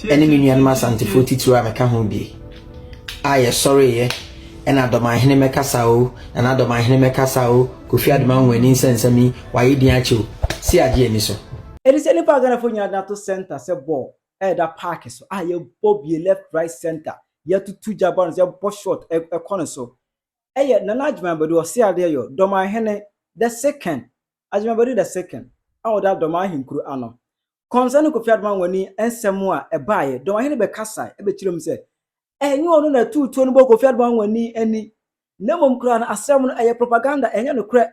enemy nyan masante 42 ameka ho bi aye sorry ye ena Dormaahene mekasa o na Dormaahene mekasa o Kofi Adomah wani nsensami waye din acho si age ani so edi se nipa gana fo nya to center se ball da park so aye bobie left right center ye tutu jabon se ball shot e corner so eye nana adwumabodi o se ade yo Dormaahene the second adwumabodi the second awo da Dormaahene kuru ano concern Kofi Adomah wani ensemu a baaye Dormaahene be kasa e be kirem se enye onu na tutu no Kofi Adomah wani ani nemom kura na asem no eye propaganda enye no kura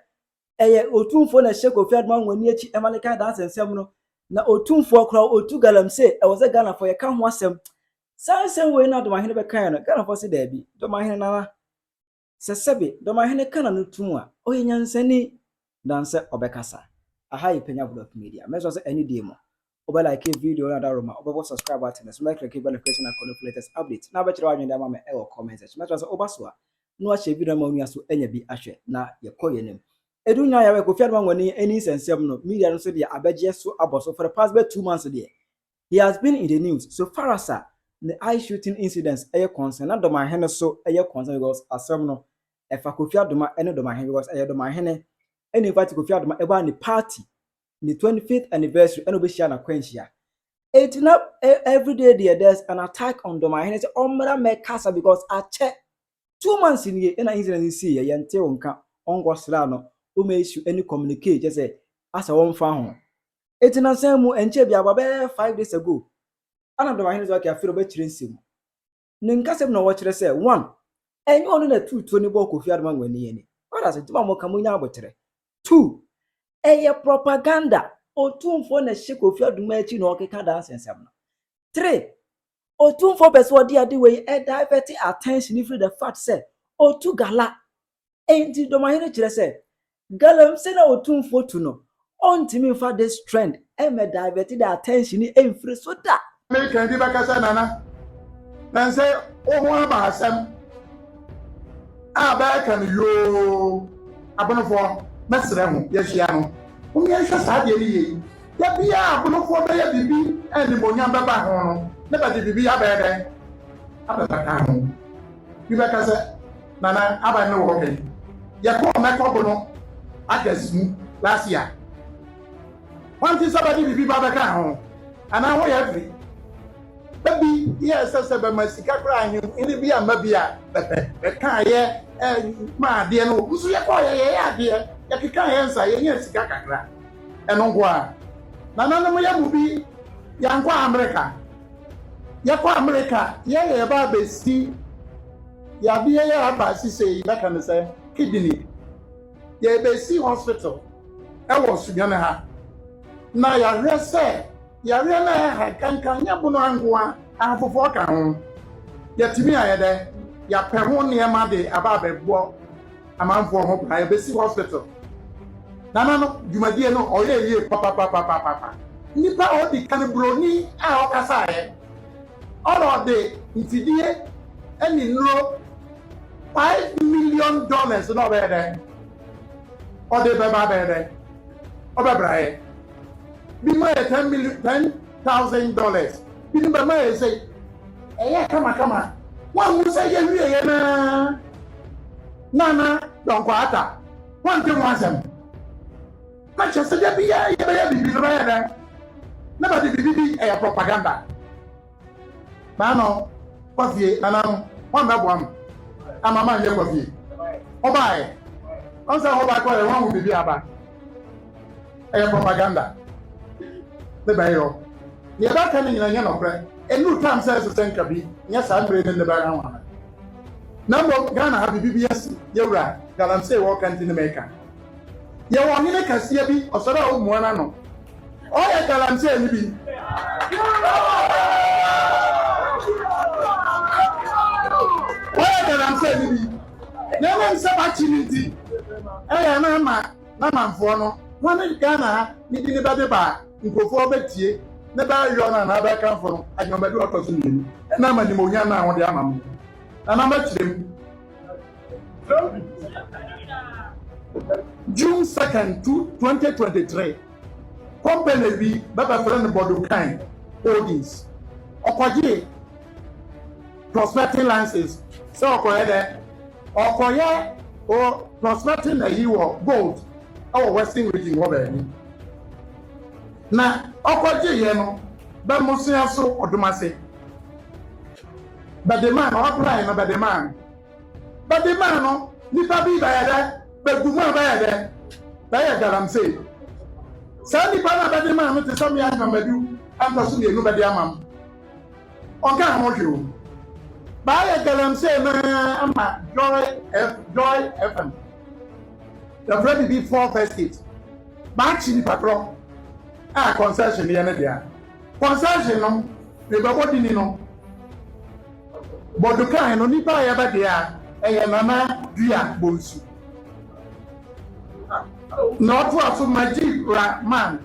eye otumfo na hye Kofi Adomah wani achi emalika dance ensem no na otumfo kura otu galamse e woze Ghana for ye ka ho asem sansem we na Dormaahene be kan no Ghana for se da bi Dormaahene na sesebe Dormaahene kana no tum a oyenyansani danse obekasa aha Penyah Vlog Media meso se any day mo oba like video na daroma oba subscribe button so make click notification and connect latest update na ba kire wadwen da ma me e comment section meso se oba so a no a share video ma onu aso enya bi ahwe na ye koyenem edunya ya we Kofi Adomah wani any sensem no media no so de abeje so aboso for the past 2 months there he has been in the news so far as the eye shooting incidents eye concern na Dormaahene so eye concern because asem no e fa Kofi Adomah ene Dormaahene because eye Dormaahene ene invite Kofi Adomah eba ni party the 25th anniversary and obeshia na kwenchia it up every day there's an attack on Dormaahene say omra me kasa because ache 2 months in ye na incident see ye yente wonka ongo sra no o me issue any communicate just say asa won fa ho it na say mu enche bia ba 5 days ago ana Dormaahene zo ka afiro ba kire nsem ne nkasem na wo kire say 1 enye onu na tutu ni bo Kofi Adomah wani ye ni ora say tuma mo kamunya abotere 2 eye propaganda otumfo na hye Kofi Adomah achi na okeka dance ensem no 3 otumfo peso odi ade we e divert attention if the fact say otu gala enti Dormaahene kire say galam se na otumfo tu no ontimi fa this trend e me divert the attention e mfiri so da me kan di bakasa nana nan say oho aba asem aba kan yo abonofo mesre ho ye hia no umi ehwe sa de ni ya bia abonofo be ya bibi eni monya baba ho no ne ba de bibi ya be den aba ka ho bi bakasa nana aba no wo ke ya ko me ko bono agasmu last year one thing somebody bibi baba ka ho ana ho ya free baby yes say be masika kra hin ini bi amabia be kan ye ma de no usu ye ko ye ya de ya kika ye nsa ye nya sika kakra eno go a na mo ya mu bi ya nkwa America ya kwa America ye ba be si ya bi ye ya ba si say na kan say kidney ye be si hospital e wo sunya na ha na ya rese ya re na ha kankan ya bu no angoa afofo ka ho ya timi aye de ya pe ho ne ma de aba bebo amanfo ho pa ya be si hospital nana no jumadie no oye papa nipa o di kan broni a o kasa ye all de ifidie eni no $5 million no be de o de be ba be de o be brae bi ma $10,000 bi ni ba ma e say eye kama wa mu say ye wi ye na nana don kwa ata wan te mo asem ma che se de bi ya ye be bibi no ya da na ba de bibi e propaganda ba no Kofi nana no wa me bo am amama ye Kofi o ba e on say ho ba ko e wa mu bibi aba e propaganda le ba yo ye ba kan nyina nya no kra enu tam say so senka bi nya sa mbre ne ba ga wa na mo Ghana ha bibi yes ye wura galam say wo kan tin meka ye wo hine kasia bi osoro o muana no o ye galam say ni bi o ye galam say ni bi na men sa ba chiniti ya na manfo no wan Ghana ha ni di ne ba de ba nkofo betie ne ba yo na ba kan fo no adwuma bi otoso ni na ma ni mo nya na ho de ama mo na ma kirem June 2nd, 2023 company bi baba friend Bodukan Holdings okoje prospecting licenses so okoye there okoye o prospecting na yiwo gold our western region wo be ni na okoje ye no ba musia so odomase but the man apply no but the man no nipa bi ba ya da ba gumu ba ya da ba ya garam say sa nipa na ba the man me te so me anamadu anta so me nu ba de amam onka ho hwe ba ya garam say na ama joy fm the very big 4 first state ba chi ni patro a concession ye na dia concession no me ba bodi ni no boduka no nipa ya ba dia eye mama dua bonsu not what so magic man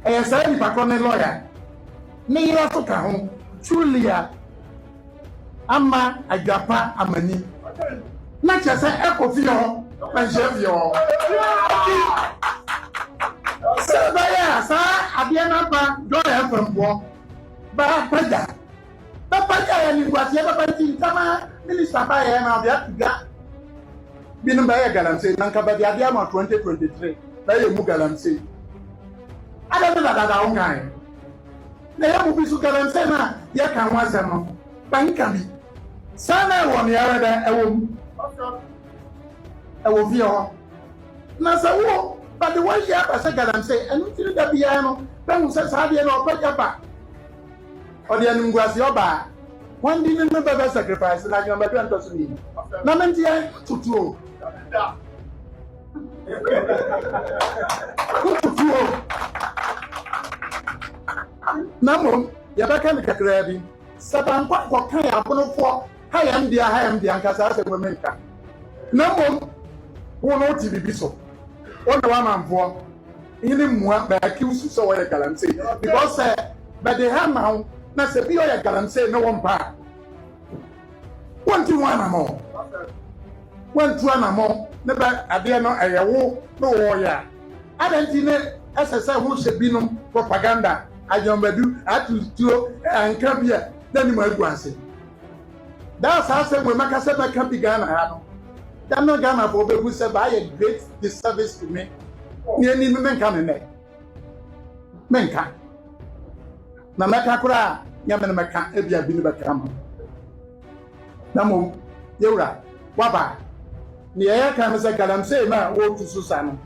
eye say ni patro ne lawyer me ira so ka ho Julia ama agapa amani na chese Kofi ho Penyah ho Sabaya sa abia na ba do e fambo ba pada ya ni gwati ya ba ti kama minister ba ya na bia tuga binu ba ya galamse nan ka ba dia dia ma 2023 ba ya mu galamse ada da ongan na ya mu bisu galamse na ya kan wasa no ban kan bi sana wo ne ya da ewo fi ho na sa wo but the way ya ba sa galamse enu ti da bia no ba mu sa sa bia no ba ja ba odi anu gwasi oba one day no be sacrifice na nyamba do anto ni na menti ya tutuo namo ya ba kan kakra bi saban kwa kan ya bonofo hayam dia nkasa se womenka namo wono ti bibi so wona wa manfo ini muwa ba kiusu so wa galamse because but they have now na se bi o ya galamse no wompa wantu wana mo ne ba ade no eyewo no wo ya adanti ne SSA ho se binom propaganda ajombadu atutuo anka bia dani ma aguanse da sa se we maka se ba kampi Ghana ha no da no Ghana for be gu se ba ye great disservice to me ni ni menka me menka na meka kura nyame na meka ebia bi ni beka ma na mo yewra waba ni ya kan se galamse ma wo tu susa no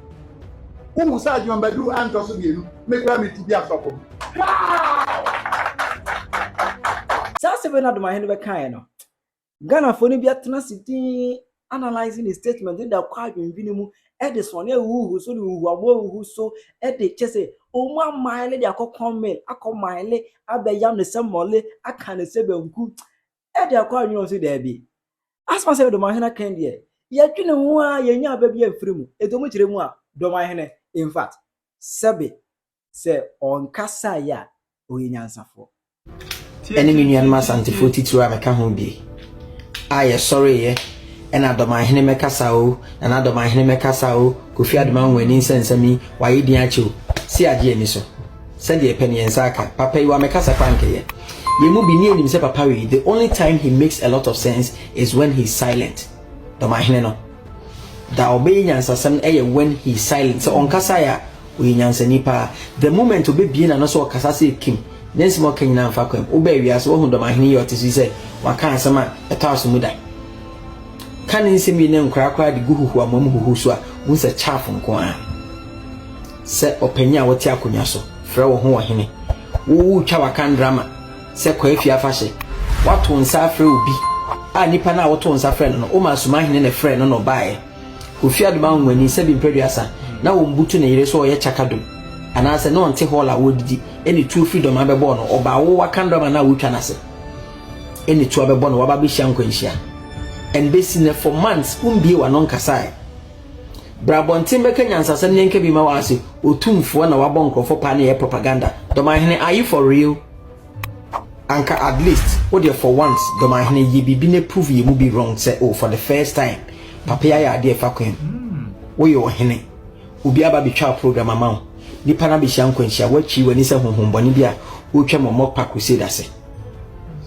ko musa ajombadu anto so bienu mekura mi tubi asoko sa se be na Dormaahene be kan no Ghana fo ni bi atena sidin analyzing the statement in the kwadwinvini mu Edison ya wuhu so ni wuhu abo so ede chese omu amaile de akokon akomaile abeyam ne semole aka ne sebanku ede akwadwin so de bi asma se Dormaahene kan de ya twene hu a yenya aba bi afiri mu edomu kire mu a Dormaahene in fact sebe se onkasa ya oyenyansafo ene nnuan ma santifo titiro ameka ho bi aye sorry ye ena Dormaahene mekasa o na Dormaahene mekasa o Kofi Adomah nwani nsensami waye din ache o si age ani so se de Penyah nsaka papa yi wa mekasa kwanke ye mu bi ni enim se papa we the only time he makes a lot of sense is when he's silent Dormaahene no da obey nyansasam when he's silent so onkasa ya oyenyansani pa the moment obebie na no so okasa se kim nensi mo kanyina mfa kwam oba wiase wo hu Dormaahene ye otisi se waka asama etaso mudai kan nsemi ne nkrakra de guhuhu amam huhu so a wonse chafu nko a se openya wote akonya so frɛ wo ho wahene wo twa wakan drama se Kofi afahye wato nsa frɛ obi a nipa na wato nsa frɛ no o ma Dormaahene ne frɛ no bae Kofi Adomah nwani se bi mpɛduasa na wo mbutu ne yire so o ye chakadom anase no nte hall a wodidi eni tu freedom abɛbɔ no oba wo wakan drama na wo twa na se eni tu abɛbɔ no waba be hia nkwanhia and basically for months umbie wa non kasai brabontin beka nyansasam nyenke bi ma wase otumfo na wabɔ nkrofo pa na ye propaganda Dormaahene are you for real anka at least what there for once Dormaahene ye bibi ne prove ye mu be wrong say oh for the first time papa ya ade fa kwen wo ye ohene obi aba bi twa program amaw nipa na bi hia nkwanhia wachi wani se honhombɔne bi a wo twa momok pa crusade ase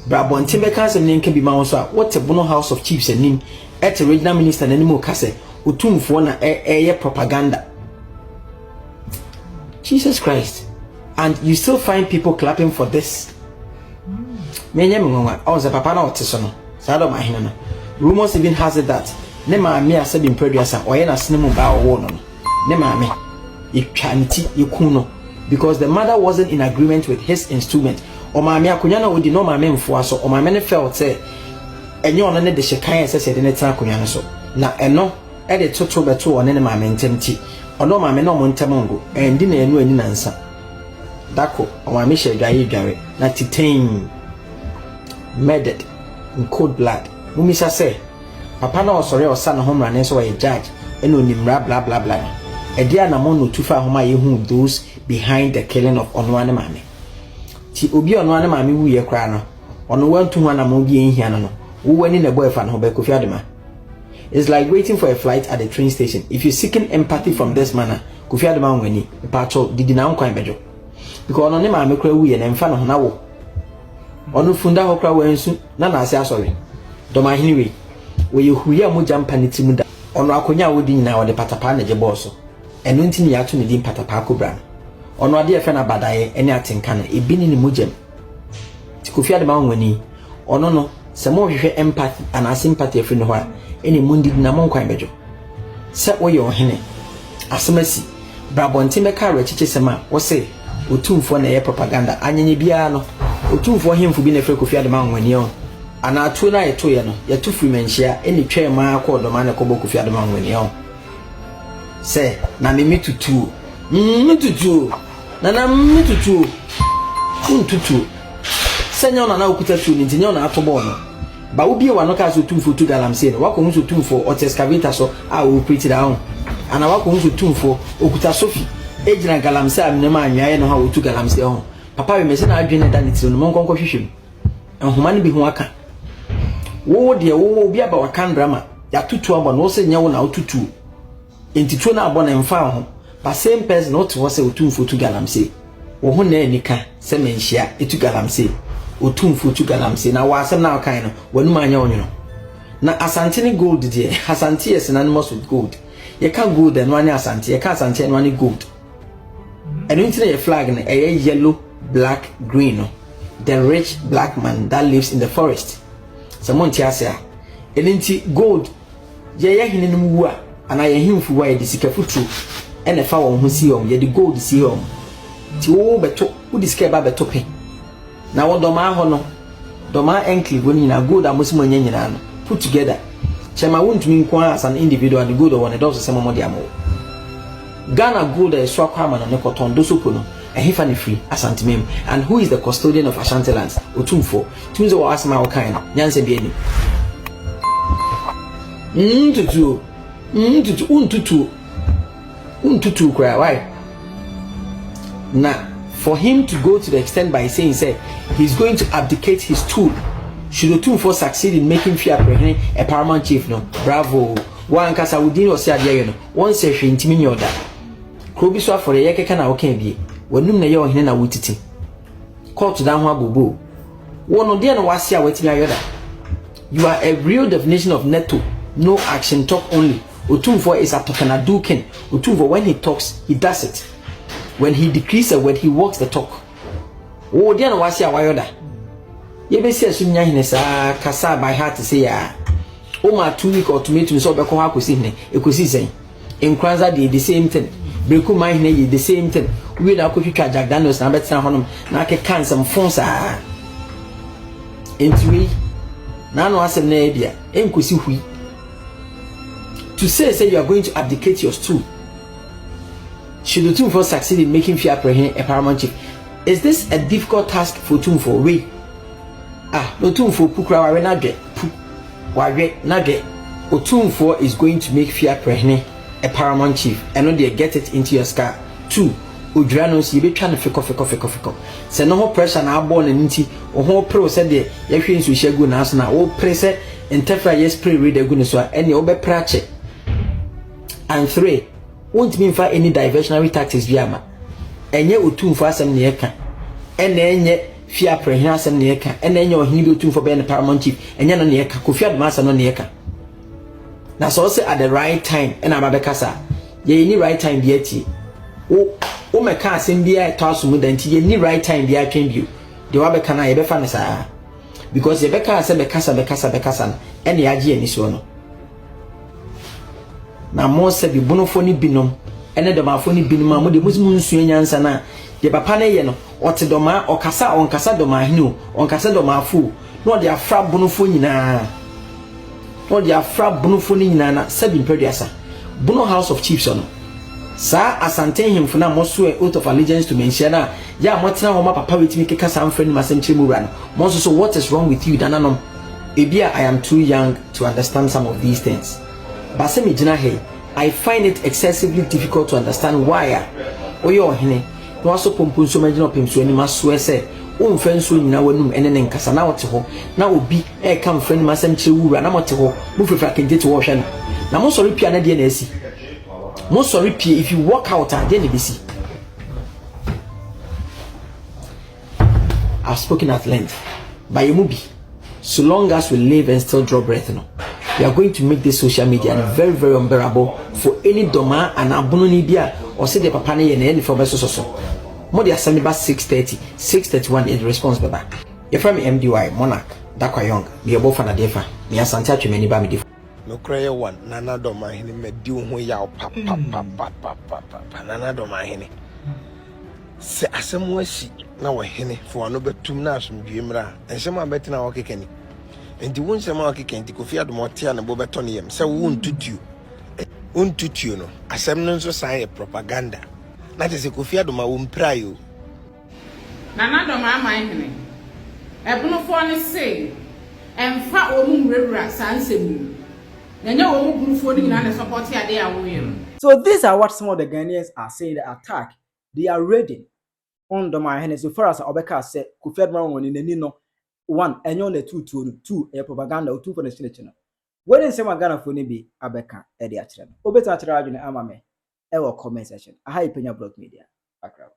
Brabonte be kan sem ne nka bi ma won so a what a Bono House of Chiefs anim at regional minister nanim o ka se otumfo na eye propaganda. Jesus Christ. And you still find people clapping for this. Menya mwa o ze papa na oteso no. Sa Dormaahene no. Rumors even has it that ne maame asa bi producer oye na sinemu ba wo no. Ne maame ikwanti ikuno because the mother wasn't in agreement with his instrument. O maame akonya na odi no maame mfo aso o maame ne felt say enye ono ne de hyekan ese de ne tena akonya no so. Na eno e de toto beto one ne maame ntemti. Ono maame na omo ntemongo endi na enu ani nansa. Dako o maame hye dwaye na titain murdered in cold blood. Mumisa say papa na osore osa na homra ne so wa judge eno nimra bla bla bla. Edia na mo no tufa homa ye hu those behind the killing of Onoane maame. Ti obi Onoane maame wu ye kra no ono wantu ho na mo bi ehia no wo wani na boy fa no be Kofi Adomah. It's like waiting for a flight at the train station. If you're seeking empathy from this manner, Kofi Adomah wani pacho didi na nkwan bejo. Because Onoane maame kra wu ye na mfa no ho na wo. Onu funda ho kra wansu na na ase asori. Dormaahene we ye huye mo jampa ne timu da. Ono akonya wodi nyina wo de patapa na je boso. Eno ntini ya to ne din patapa akobra. Ono ade efe na badaye ene atenka na ebini ne mogem. Ti Kofi Adomah wani ono no se mo hwehwe empathy and sympathy efe no ho a ene mundi na mo nkwan bejo. Se wo ye ohene asemasi brabonte meka rechiche sema wo se otumfo na ye propaganda anyenye bia no otumfo hemfo bi na efe Kofi Adomah wani o ana atu na yeto ye no yeto frimenhia ene twa ma akọ Dormaahene ko Kofi Adomah wani o se na me mitutu na mitutu untutu senya na okuta tu ni ntinya na atobo no ba obi wa no ka so tumfo tu galamse no wako nso tumfo o excavator so a o pretty down ana wako nso tumfo okuta sofi ejina galamse a menema anwaye no ha o tu galamse ho papa we mese na adwene da ne tiro no monkonko hwehwem enhoma ne bi ho aka wo de wo obi aba wakan drama ya tutu abo no se nya wo na otutu entituo na abo na mfa ho ba same person not wo se otumfo tu galamse wo ho na anika se menhia etu galamse otumfo tu galamse na wa asem na akan no wanum anya onyo na asante ne gold de asante yes na animals with gold ye ka gold and one asante ye ka asante and one gold and into the flag na yellow black green no the rich black man that lives in the forest someone tiasia elinti gold ye hine no wu a ana ye himfu wa ye disika futu ene fa won ho si om ye the gold si om ti wo beto wo disika ba beto pe na wo Dormaahene no Dormaahene enclave woni na gold amosimo nyanyina no put together chema wontumi nko as an individual the gold one does sema mo dia mo Ghana gold is so kwama no ne kotondo sopo no ehifa ne free asantemem and who is the custodian of Ashanti lands otumfo tunzo wa asema wo kan no nyanse bi ani untutu kwa why na for him to go to the extent by saying say he's going to abdicate his tool should otumfo succeed in making Fiaprehene a paramount chief no bravo one kasa wudin osi ade no one say hwe ntimi nyoda krobi so afore ye keka na wo kan bie wanum na ye ohene na wutiti court dan ho abobo wono de na wase a watimi ayoda you are a real definition of netto no action talk only otumfo is a talker duken otumfo when he talks he does it when he decrees a word he walks the talk wo de na wase a wayoda ye be sia sunya hene sa kasa by heart say ya o ma 2 week or tomato so be ko akosi hene ekosi sen in kranza the same thing breku man hene the same thing we na akotwitwa Jack Daniels na betra honom na ake kan some phones a entwi na no asem na ebia enkosi hui to say you are going to abdicate your stool should the Otumfo succeed in making Fiaprehene a paramount chief. Is this a difficult task for Otumfo? We Otumfo pukra wawe nadwe wawe nadwe Otumfo is going to make Fiaprehene a paramount chief and they get it into your scar. 2 Odrano si be twa na feko se no ho pressure na abo na nti o ho pro se de ye hwe nsu hyagu na aso na o press interfere yes spray reader gu ne so ene o be prache. And 3 won't mean for any diversionary tactics biama enye Otumfo asem ne yeka ene enye Fia prehina asem ne yeka ena enya ohini bi otumfo be ne paramount chief enya no ne yeka Kofi Adomah asem no ne yeka na so say at the right time ena ba be kasa ye ni right time bi ati o meka asem bi a to asomu da nti ye ni right time bi atwen bi de wa be kana ye be fa ne saa because ye be ka asem be kasa ena ya age ani so no na mo se bi bonofo ni binom ene domafo ni binom a mo de muslim nsuo nyansa na de papa na ye no ote doma okasa onkasa Dormaahene o onkasa domafo no de afra bonofo nyina no de afra bonofo ni nyina na sebi mpediasa bono house of chiefs no sa asante himfo na mo so oath of allegiance to mention na ya mo tena ho ma papa wetimi keka sa mfrani masem chire mu no mo so what is wrong with you dananom ebia I am too young to understand some of these things but say me gina hey I find it excessively difficult to understand why oyo hene no aso pomponso magina opemso ani maso ese o mfenso nyina wanum ene ne nkasa na wote ho na obi e ka mfrani masem chire wura na mote ho mu frefra kenje te wo hwe na mo sorry pia na de na asi mo sorry pia if you walk out and then be see I've spoken at length by a movie so long as we live and still draw breath no we are going to make this social media very very unbearable for any Dormaah and abunoni bia or say the papa na ye na any for so mo dey asem ba 6:31 is response baba you from MDY monarch dakwa young be ebo fa na defa me asante atwemani ba me defa no cry one nana Dormaahene medi ho ya pa nana Dormaahene se asem wasi na wo hene fo no betum na asomdwe mra ensem abetina wo kekani enti won sema wa kekani Kofi Adomah tia na bo beto ne yem se wo ntutuo no asem no nso san propaganda na te se Kofi Adomah wo mprayo nana Dormaah hene ebono fo ne se emfa omu mrewura sansem nanya wo mu fo ni na support ade a wo yem. So these are what some of the Ghanaians are saying the attack they are raiding on Dormaahene. So far as Obeka said, Kofi Adomah won in the no one, and you're the two, a propaganda or two for the channel. When in some Ghana for be Abeka, Eddie Achran. Obeta Achran, Amame, our comment section. I Penyah Block Media. Background.